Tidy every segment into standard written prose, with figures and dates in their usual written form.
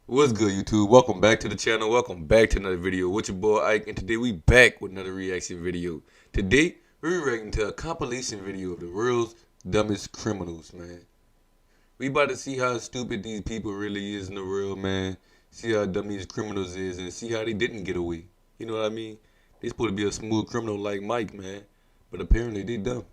What's good, YouTube? Welcome back to the channel. Welcome back to another video with your boy Ike, and today we back with another reaction video. Today we're reacting to a compilation video of the world's dumbest criminals, man. We about to see how stupid these people really is in the world, man. See how dumb these criminals is, and see how they didn't get away. You know what I mean? They supposed to be a smooth criminal like Mike, man, but apparently they dumb.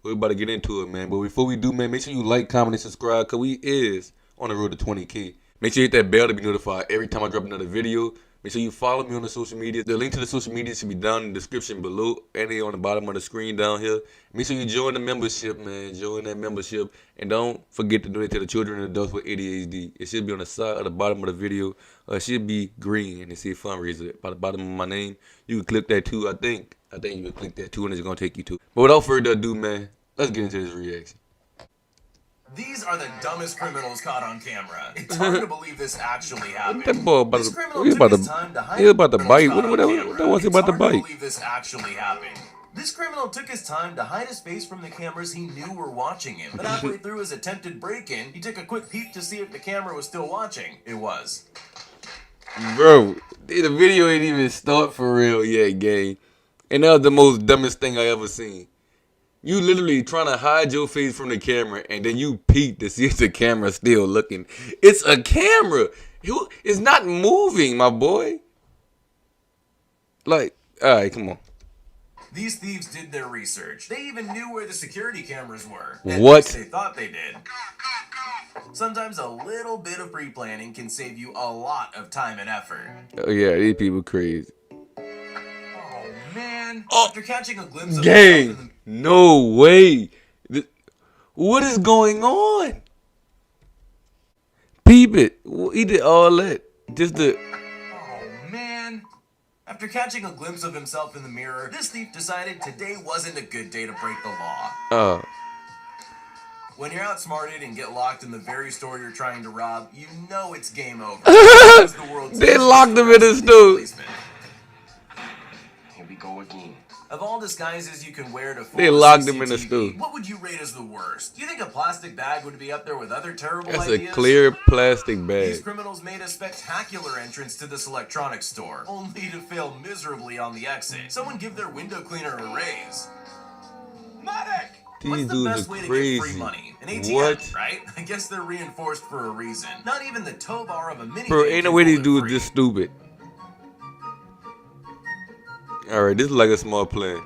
We're about to get into it, man. But before we do, man, make sure you like, comment, and subscribe, because we is on the road to 20K. Make sure you hit that bell to be notified every time I drop another video. Make sure you follow me on the social media. The link to the social media should be down in the description below and on the bottom of the screen down here. Make sure you join the membership, man. Join that membership. And don't forget to donate to the children and adults with ADHD. It should be on the side or the bottom of the video. It should be green and it says fundraiser by the bottom of my name. You can click that too, I think. You can click that too and it's going to take you to. But without further ado, man, let's get into this reaction. These are the dumbest criminals caught on camera. It's hard to believe this actually happened. That boy about this to, criminal he took about his to, time to hide he about to bite. criminals What caught on camera. was he about to It's hard bite? to believe this actually happened. This criminal took his time to hide his face from the cameras he knew were watching him. But halfway through his attempted break-in, he took a quick peek to see if the camera was still watching. It was. Bro, the video ain't even start for real yet, gang. And that was the most dumbest thing I ever seen. You literally trying to hide your face from the camera, and then you peek to see if the camera's still looking. It's a camera. It's not moving, my boy. Like, all right, come on. These thieves did their research. They even knew where the security cameras were. What? They thought they did. Sometimes a little bit of pre-planning can save you a lot of time and effort. Oh, yeah, these people crazy. Oh, man. Oh, after catching a glimpse of gang, no way. What is going on? Peep it. He did all that. Just the... Oh, man. After catching a glimpse of himself in the mirror, this thief decided today wasn't a good day to break the law. When you're outsmarted and get locked in the very store you're trying to rob, you know it's game over. They locked him in the store. Here we go again. Of all disguises you can wear to fool They locked him in the store. What would you rate as the worst? Do you think a plastic bag would be up there with other terrible That's ideas? a clear plastic bag. These criminals made a spectacular entrance to this electronics store, only to fail miserably on the exit. Someone give their window cleaner a raise. Medic! What's the best way to get free money? An ATM, what? Right? I guess they're reinforced for a reason. Not even the tow bar of a mini. Bro, ain't no way these dudes this stupid. Alright, this is like a small plan.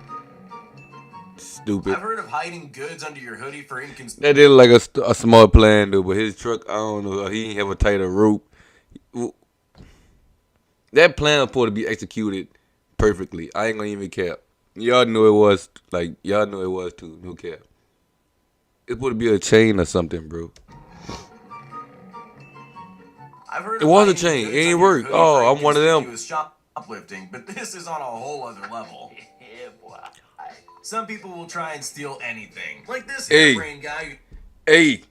Stupid. I've heard of hiding goods under your hoodie for inconvenience. That is like a small plan, though, but his truck, I don't know, he ain't have a tighter rope. That plan was supposed to be executed perfectly. I ain't gonna even cap. Y'all know it was, like, y'all know it was too, no cap. It's supposed to be a chain or something, bro. I've heard it was a chain. It ain't work. Oh, I'm one of them. Shoplifting, but this is on a whole other level. Yeah, boy. Some people will try and steal anything, like this harebrained guy. Hey,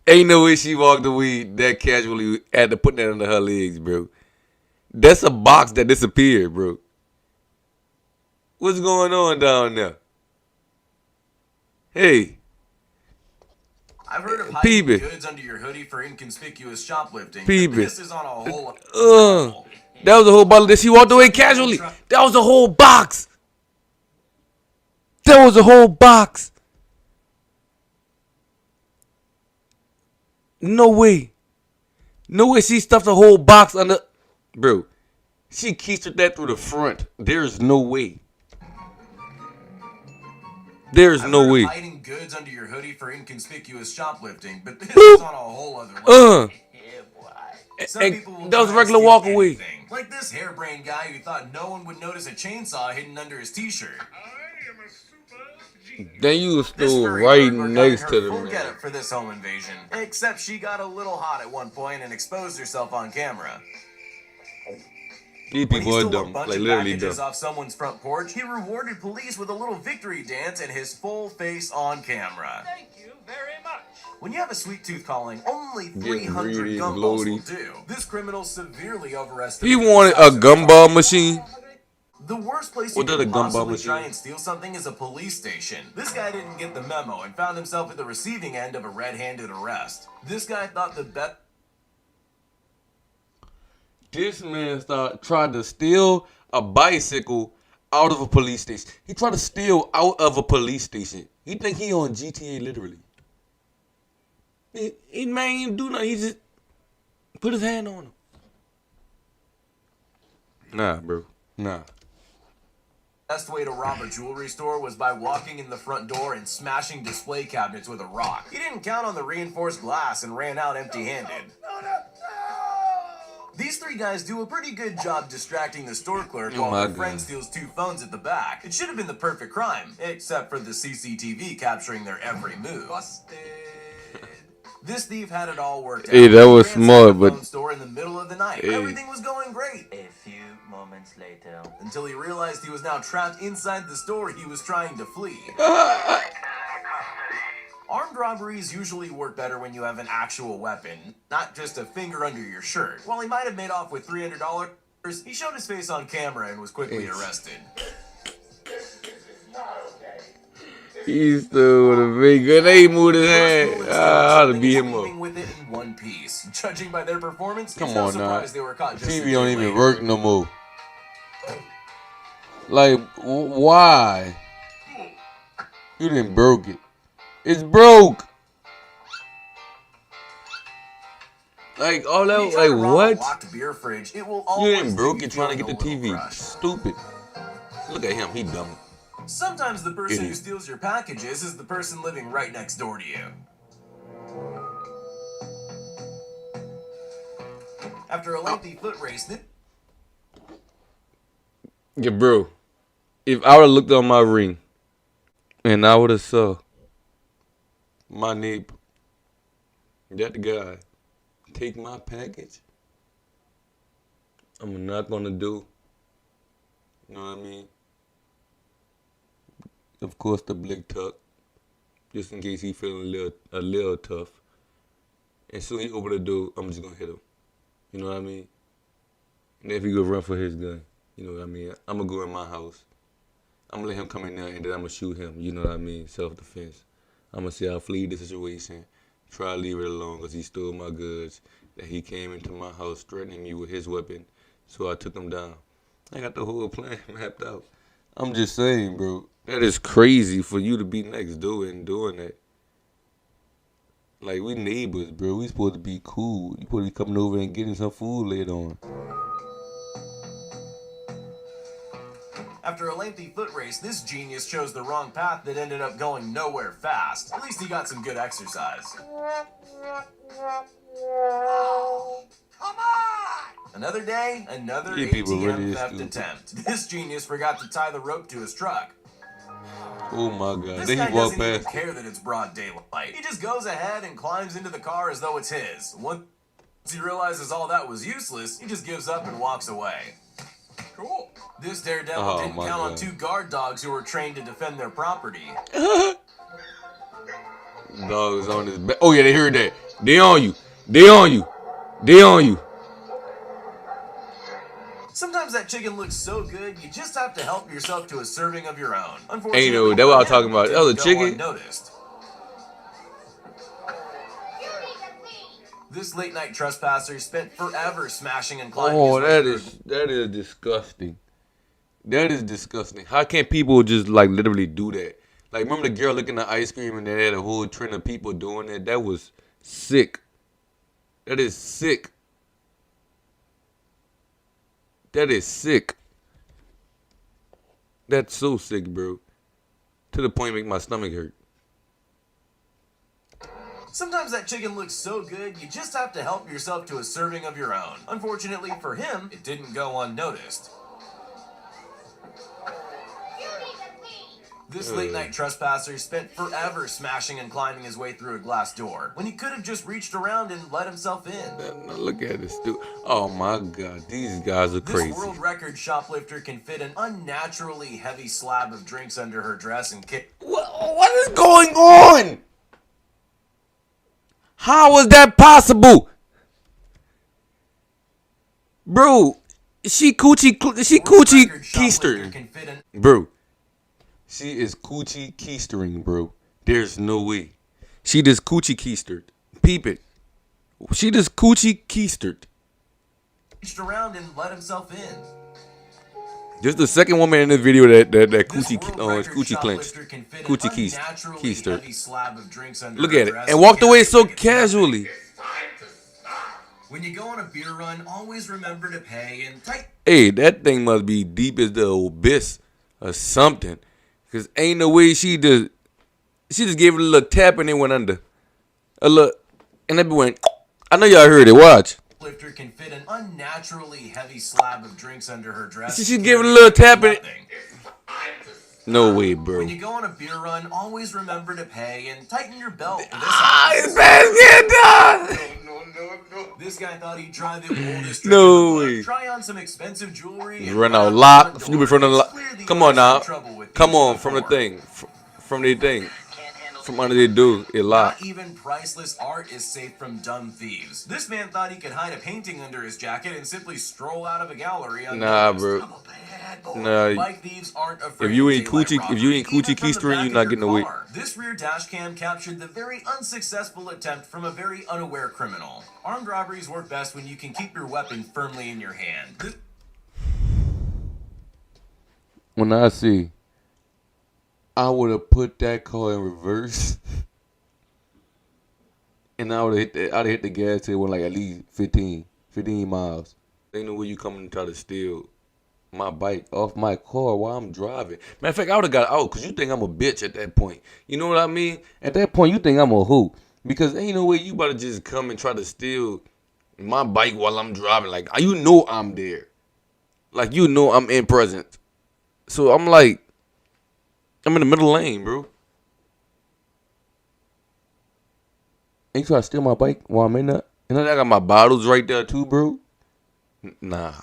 ain't no way she walked away that casually after putting that under her legs, bro. That's a box that disappeared, bro. What's going on down there? Hey. I've heard of hiding goods under your hoodie for inconspicuous shoplifting. This is on a whole level. That was a whole bottle that she walked away casually. That was a whole box. That was a whole box. No way. No way she stuffed a whole box under. Bro, she keistered that through the front. There's no way. There's no way. Hiding goods under your hoodie for inconspicuous shoplifting, but this is on a whole other level. That was a regular walk away. Like this harebrained guy who thought no one would notice a chainsaw hidden under his t-shirt. Then you stood right next to the man. Get it for this home invasion. Except she got a little hot at one point and exposed herself on camera. These people are dumb, like literally dumb. Off someone's front porch, he rewarded police with a little victory dance and his full face on camera. Thank you very much. When you have a sweet tooth calling, only 300 gumballs will do. This criminal severely overestimated. He wanted a gumball machine. The worst place you can possibly try and steal something is a police station. This guy didn't get the memo and found himself at the receiving end of a red-handed arrest. This guy thought the bet. This man tried to steal a bicycle out of a police station. He tried to steal out of a police station. He think he on GTA literally. He man ain't do nothing. He just put his hand on him. Nah, bro. Nah. Best way to rob a jewelry store was by walking in the front door and smashing display cabinets with a rock. He didn't count on the reinforced glass and ran out empty-handed. These three guys do a pretty good job distracting the store clerk while their friend steals 2 phones at the back. It should have been the perfect crime, except for the CCTV capturing their every move. Busted. This thief had it all worked out. Hey, that was smart, but store in the middle of the night. Hey. Everything was going great. A few moments later, until he realized he was now trapped inside the store he was trying to flee. Armed robberies usually work better when you have an actual weapon, not just a finger under your shirt. While he might have made off with $300, he showed his face on camera and was quickly arrested. He stood with a big gun. They moved his hand. How to beat him up. With it in one piece. Judging by their performance, come on now. They were caught just TV don't even work no more. Like, why? You didn't broke it. It's broke. Like all that. Like what? Locked beer fridge, it will you didn't broke it trying to get the TV. Stupid. Look at him. He dumb. Sometimes the person who steals your packages is the person living right next door to you. After a lengthy foot race, yeah, bro. If I would have looked on my ring and I would have saw my neighbor, that guy, take my package, I'm not gonna do. You know what I mean? Of course, the blick tuck, just in case he feeling a little tough. And soon he open the door, I'm just gonna hit him. You know what I mean? And if he go run for his gun, you know what I mean? I'm gonna go in my house. I'm gonna let him come in there and then I'm gonna shoot him. You know what I mean? Self-defense. I'm gonna say I'll flee the situation, try to leave it alone because he stole my goods. That he came into my house threatening me with his weapon, so I took him down. I got the whole plan mapped out. I'm just saying, bro. That is crazy for you to be next door and doing that. Like, we neighbors, bro. We supposed to be cool. You supposed to be coming over and getting some food later on. After a lengthy foot race, this genius chose the wrong path that ended up going nowhere fast. At least he got some good exercise. Come on! Another day, another ATM theft attempt. This genius forgot to tie the rope to his truck. Oh my God! This guy doesn't even care that it's broad daylight. He just goes ahead and climbs into the car as though it's his. Once he realizes all that was useless, he just gives up and walks away. Cool. This daredevil didn't count on 2 guard dogs who were trained to defend their property. Dogs on his back. Oh yeah, they heard that. They on you. They on you. They on you. Sometimes that chicken looks so good, you just have to help yourself to a serving of your own. Unfortunately, ain't no, that's what I was talking about. That was a chicken. Unnoticed. This late night trespasser spent forever smashing and climbing. Oh, that is disgusting. That is disgusting. How can people just like literally do that? Like, remember the girl looking at ice cream and they had a whole trend of people doing that? That was sick. That is sick. That is sick. That's so sick, bro. To the point it make my stomach hurt. Sometimes that chicken looks so good, you just have to help yourself to a serving of your own. Unfortunately for him, it didn't go unnoticed. This late night trespasser spent forever smashing and climbing his way through a glass door, when he could have just reached around and let himself in. Now look at this dude. Oh my God, these guys are crazy. This world record shoplifter can fit an unnaturally heavy slab of drinks under her dress and kick. What is going on? How was that possible? Bro, she coochie keistering. Bro, she is coochie keistering, bro. There's no way. She just coochie keistered. Peep it. She just coochie keistered. reached around and let himself in. This is the second woman in this video that coochie clenched. Coochie keister. Look at it. And walked away so casually. When you go on a beer run, always remember to pay and tight. Hey, that thing must be deep as the abyss or something. Cause ain't no way she just gave it a little tap and it went under. A look, and it went. I know y'all heard it. Watch. Lifter can fit an unnaturally heavy slab of drinks under her dress. She gave it a little tap and no way, bro. When you go on a beer run, always remember to pay and tighten your belt. His pants get done. No. This guy thought he'd try the oldest. No way. Try on some expensive jewelry. Run out lock. From the lock. Come on now. Come on from the thing. From the thing. From under they do it locked. Not even priceless art is safe from dumb thieves. This man thought he could hide a painting under his jacket and simply stroll out of a gallery. Nah, bro. Nah. Bike thieves aren't afraid if you ain't coochie keystering, you're not getting away. This rear dash cam captured the very unsuccessful attempt from a very unaware criminal. Armed robberies work best when you can keep your weapon firmly in your hand. When I see, I would have put that car in reverse, and I would have hit the gas till it went like at least 15 miles. Ain't no way you coming to try to steal my bike off my car while I'm driving. Matter of fact, I would have got out because you think I'm a bitch at that point. You know what I mean? At that point, you think I'm a hoe because ain't no way you about to just come and try to steal my bike while I'm driving. Like, you know I'm there. Like, you know I'm in present. So I'm like, I'm in the middle lane, bro. Ain't you try to steal my bike while I'm in that? You know I got my bottles right there too, bro? Nah,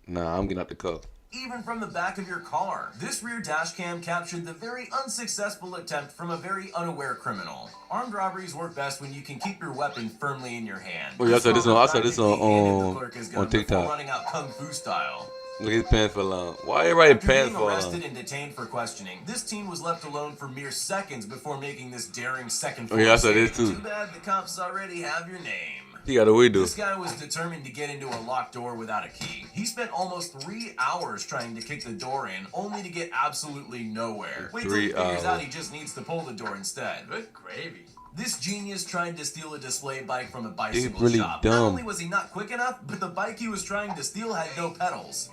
I'm getting out the car. Even from the back of your car. This rear dash cam captured the very unsuccessful attempt from a very unaware criminal. Armed robberies work best when you can keep your weapon firmly in your hand. Oh yeah, I saw this on TikTok. Running out kung fu style. Look, his pants fell on. Why everybody pants fall on? Arrested and detained for questioning. This teen was left alone for mere seconds before making this daring second. Oh yeah, I saw this too. Too bad the cops already have your name. He got away, dude. This guy was determined to get into a locked door without a key. He spent almost 3 hours trying to kick the door in, only to get absolutely nowhere. Wait till he figures out he just needs to pull the door instead. Good gravy. This genius tried to steal a display bike from a bicycle shop. Dumb. Not only was he not quick enough, but the bike he was trying to steal had no pedals.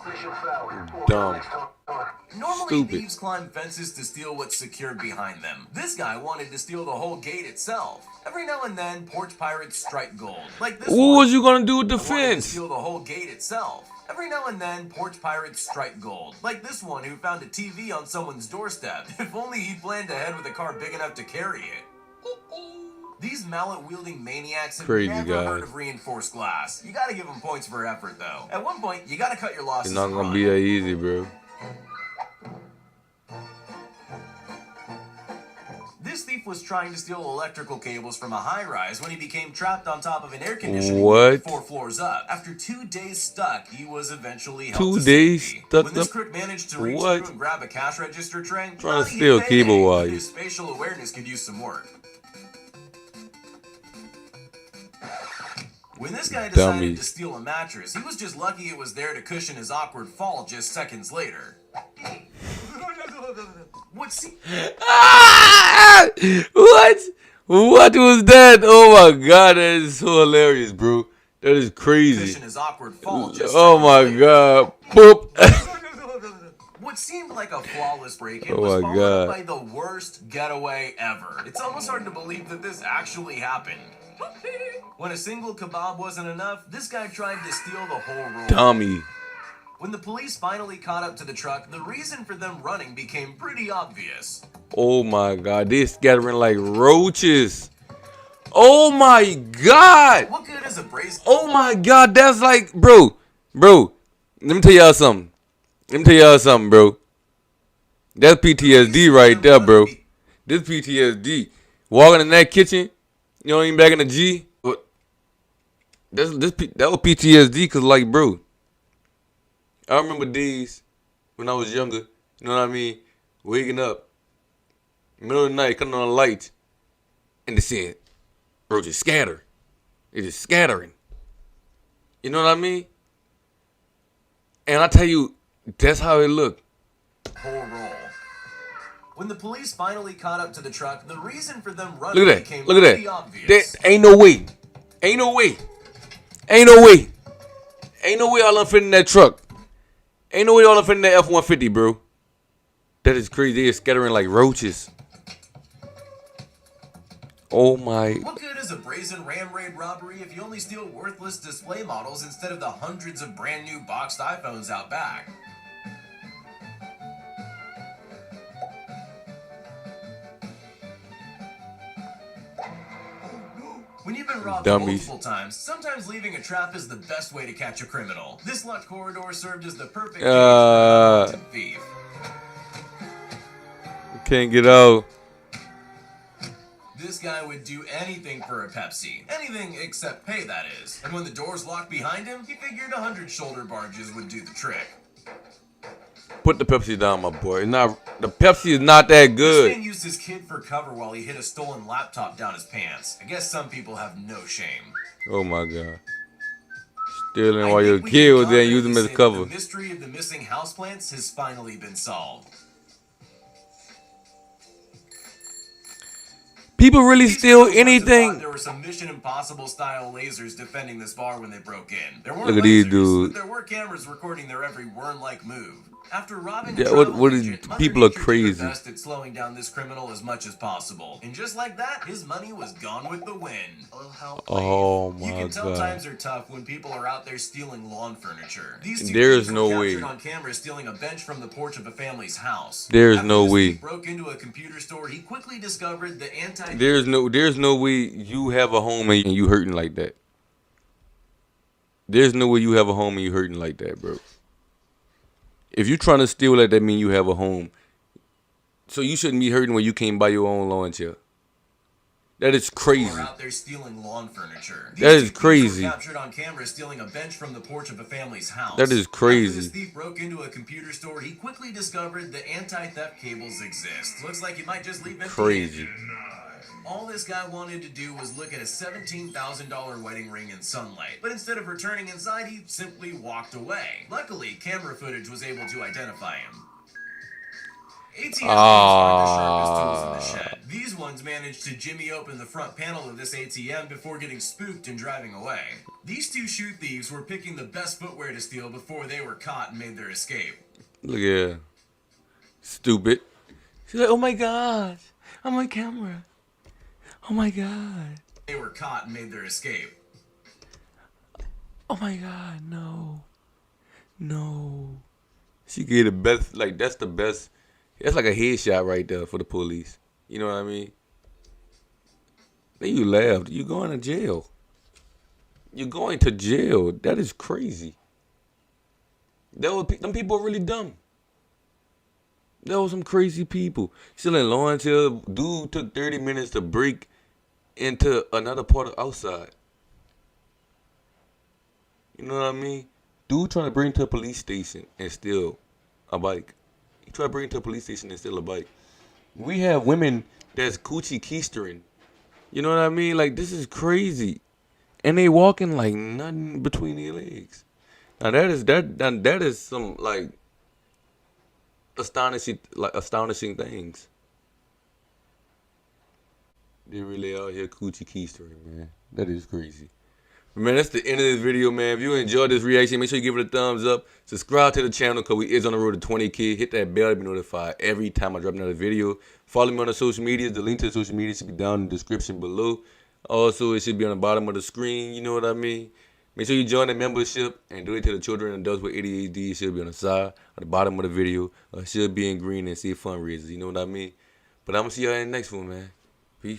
Dumb. Normally, thieves climb fences to steal what's secured behind them. This guy wanted to steal the whole gate itself. Every now and then, porch pirates strike gold. Like this what was you gonna do with the fence? To steal the whole gate itself. Every now and then, porch pirates strike gold. Like this one who found a TV on someone's doorstep. If only he planned ahead with a car big enough to carry it. These mallet-wielding maniacs have never heard of reinforced glass. You gotta give them points for effort, though. At one point, you gotta cut your losses. It's not gonna be that easy, bro. This thief was trying to steal electrical cables from a high-rise when he became trapped on top of an air conditioning unit 4 floors up. After 2 days stuck, he was eventually helped to safety. When this crook managed to reach through and grab a cash register tray, trying to steal cable wire. His spatial awareness could use some work. When this guy decided to steal a mattress, he was just lucky it was there to cushion his awkward fall just seconds later. What's he? What was that? Oh my god, that is so hilarious, bro. That is crazy. Cushion his awkward fall just oh my later. God. Boop. What seemed like a flawless break-in was followed up by the worst getaway ever. It's almost hard to believe that this actually happened. When a single kebab wasn't enough, this guy tried to steal the whole roll. Dummy. When the police finally caught up to the truck, the reason for them running became pretty obvious. Oh my god, they scattering like roaches. Oh my god. What good is a bracelet? Oh my god, that's like, bro, let me tell y'all something. Bro. That's PTSD right there, bro. This PTSD. Walking in that kitchen, you know, even back in the G. But that was PTSD, cause like, bro, I remember days when I was younger, you know what I mean, waking up, middle of the night, cutting on the lights, and they saying, bro, just scatter. It's just scattering. You know what I mean? And I tell you, that's how it looked. Whole roll. When the police finally caught up to the truck, the reason for them running became pretty obvious. Ain't no way. Ain't no way. Ain't no way. Ain't no way all I'm fitting in that truck. Ain't no way all I'm fitting in that F-150, bro. That is crazy. They're scattering like roaches. Oh my. What good is a brazen ram raid robbery if you only steal worthless display models instead of the hundreds of brand new boxed iPhones out back? When you've been robbed multiple times, sometimes leaving a trap is the best way to catch a criminal. This locked corridor served as the perfect cage for a thief. Can't get out. This guy would do anything for a Pepsi. Anything except pay, that is. And when the doors locked behind him, he figured 100 shoulder barges would do the trick. Put the Pepsi down, my boy. The Pepsi is not that good. This man used his kid for cover while he hid a stolen laptop down his pants. I guess some people have no shame. Oh my God. Stealing while your kid was there and using them as cover. The mystery of the missing houseplants has finally been solved. People really steal anything. There were some Mission Impossible style lasers defending this bar when they broke in. There weren't Look at these lasers, dudes. but there were cameras recording their every worm-like move. After robbing people are crazy. Best at slowing down this criminal as much as possible. And just like that, his money was gone with the wind. Oh my God. You can tell times are tough when people are out there stealing lawn furniture. These two there is no were way. captured on camera stealing a bench from the porch of a family's house. There is After no this way. thief broke into a computer store, he quickly discovered the There's no way you have a home and you hurting like that. There's no way you have a home and you hurting like that, bro. If you're trying to steal that means you have a home. So you shouldn't be hurting when you can't buy your own lawn chair. That is crazy. Out there stealing lawn furniture. That is crazy. Captured on camera stealing a bench from the porch of a family's house. That is crazy. After this thief broke into a computer store, he quickly discovered the anti-theft cables exist. Looks like he might just leave empty. Crazy. All this guy wanted to do was look at a $17,000 wedding ring in sunlight. But instead of returning inside, he simply walked away. Luckily, camera footage was able to identify him. ATM are the sharpest tools in the shed. These ones managed to jimmy open the front panel of this ATM before getting spooked and driving away. These two shoe thieves were picking the best footwear to steal before they were caught and made their escape. Look at her. Stupid. She's like, oh my gosh, I'm on camera. Oh my God. They were caught and made their escape. Oh my God, no. No. She gave the best, like, that's the best. That's like a headshot right there for the police. You know what I mean? Then you laughed. You going to jail. You're going to jail. That is crazy. Them people are really dumb. There was some crazy people. Stealing lawn chair. Dude took 30 minutes to break into another part of outside. You know what I mean? Dude trying to bring to a police station and steal a bike. He tried to bring to a police station and steal a bike. We have women that's coochie keistering. You know what I mean? Like, this is crazy. And they walking like nothing between their legs. Now that is some like astonishing things. They really out here coochie keistering, man. That is crazy. But man, that's the end of this video, man. If you enjoyed this reaction, make sure you give it a thumbs up. Subscribe to the channel because we is on the road to 20K. Hit that bell to be notified every time I drop another video. Follow me on the social medias. The link to the social media should be down in the description below. Also, it should be on the bottom of the screen. You know what I mean? Make sure you join the membership and do it to the children and adults with ADHD. It should be on the side, at the bottom of the video. It should be in green and see fundraisers. You know what I mean? But I'm going to see y'all in the next one, man. Peace.